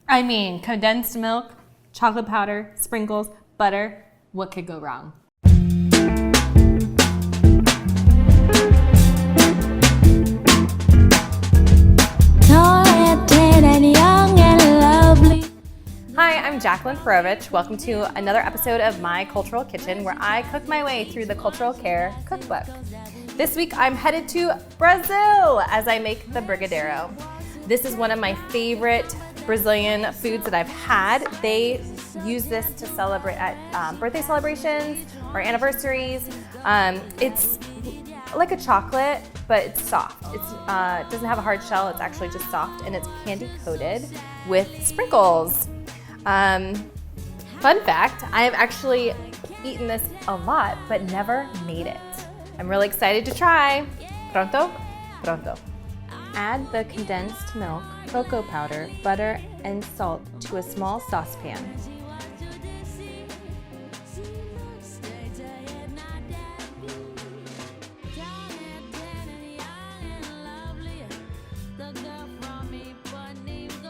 I mean, condensed milk, chocolate powder, sprinkles, butter. What could go wrong? Hi, I'm Jacqueline Perovich. Welcome to another episode of My Cultural Kitchen, where I cook my way through the Cultural Care Cookbook. This week, I'm headed to Brazil as I make the brigadeiro. This is one of my favorite Brazilian foods that I've had. They use this to celebrate at birthday celebrations or anniversaries. It's like a chocolate, but it's soft. It doesn't have a hard shell, it's actually just soft, and it's candy coated with sprinkles. Fun fact, I have actually eaten this a lot, but never made it. I'm really excited to try. Pronto? Pronto. Add the condensed milk, cocoa powder, butter, and salt to a small saucepan.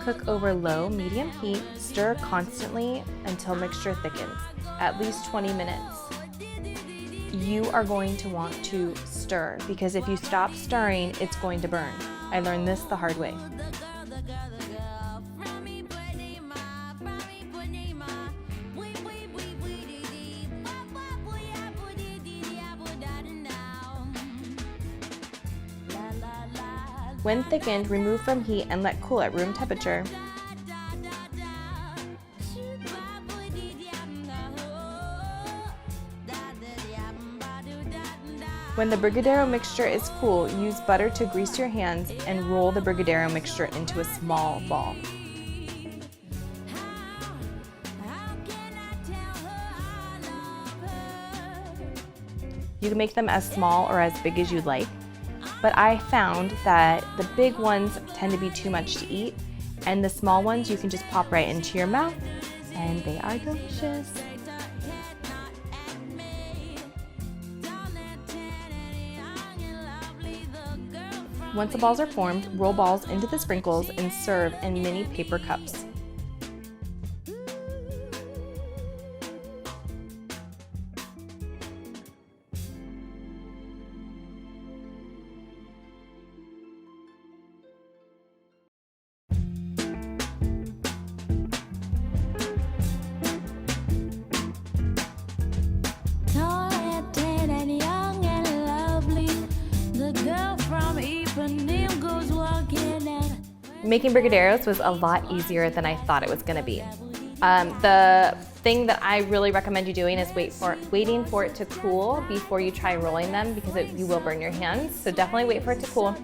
Cook over low, medium heat, stir constantly until mixture thickens, at least 20 minutes. You are going to want to stir because if you stop stirring, it's going to burn. I learned this the hard way. When thickened, remove from heat and let cool at room temperature. When the brigadeiro mixture is cool, use butter to grease your hands and roll the brigadeiro mixture into a small ball. You can make them as small or as big as you'd like. But I found that the big ones tend to be too much to eat, and the small ones you can just pop right into your mouth, and they are delicious. Once the balls are formed, roll balls into the sprinkles and serve in mini paper cups. Making brigadeiros was a lot easier than I thought it was going to be. The thing that I really recommend you doing is waiting for it to cool before you try rolling them because you will burn your hands. So definitely wait for it to cool.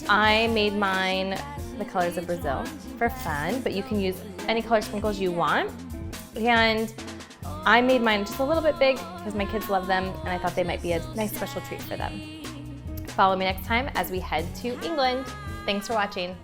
I made mine the colors of Brazil for fun, but you can use any color sprinkles you want. And I made mine just a little bit big because my kids love them and I thought they might be a nice special treat for them. Follow me next time as we head to England. Thanks for watching.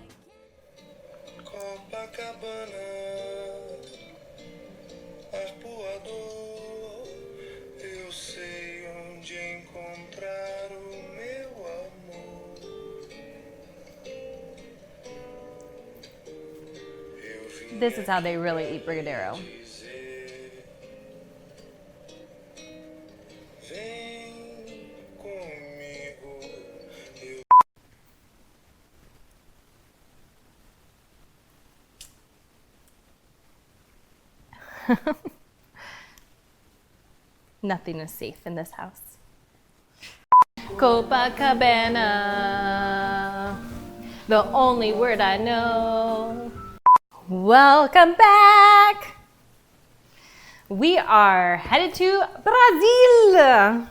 This is how they really eat brigadeiro. Nothing is safe in this house. Copacabana, the only word I know. Welcome back. We are headed to Brazil.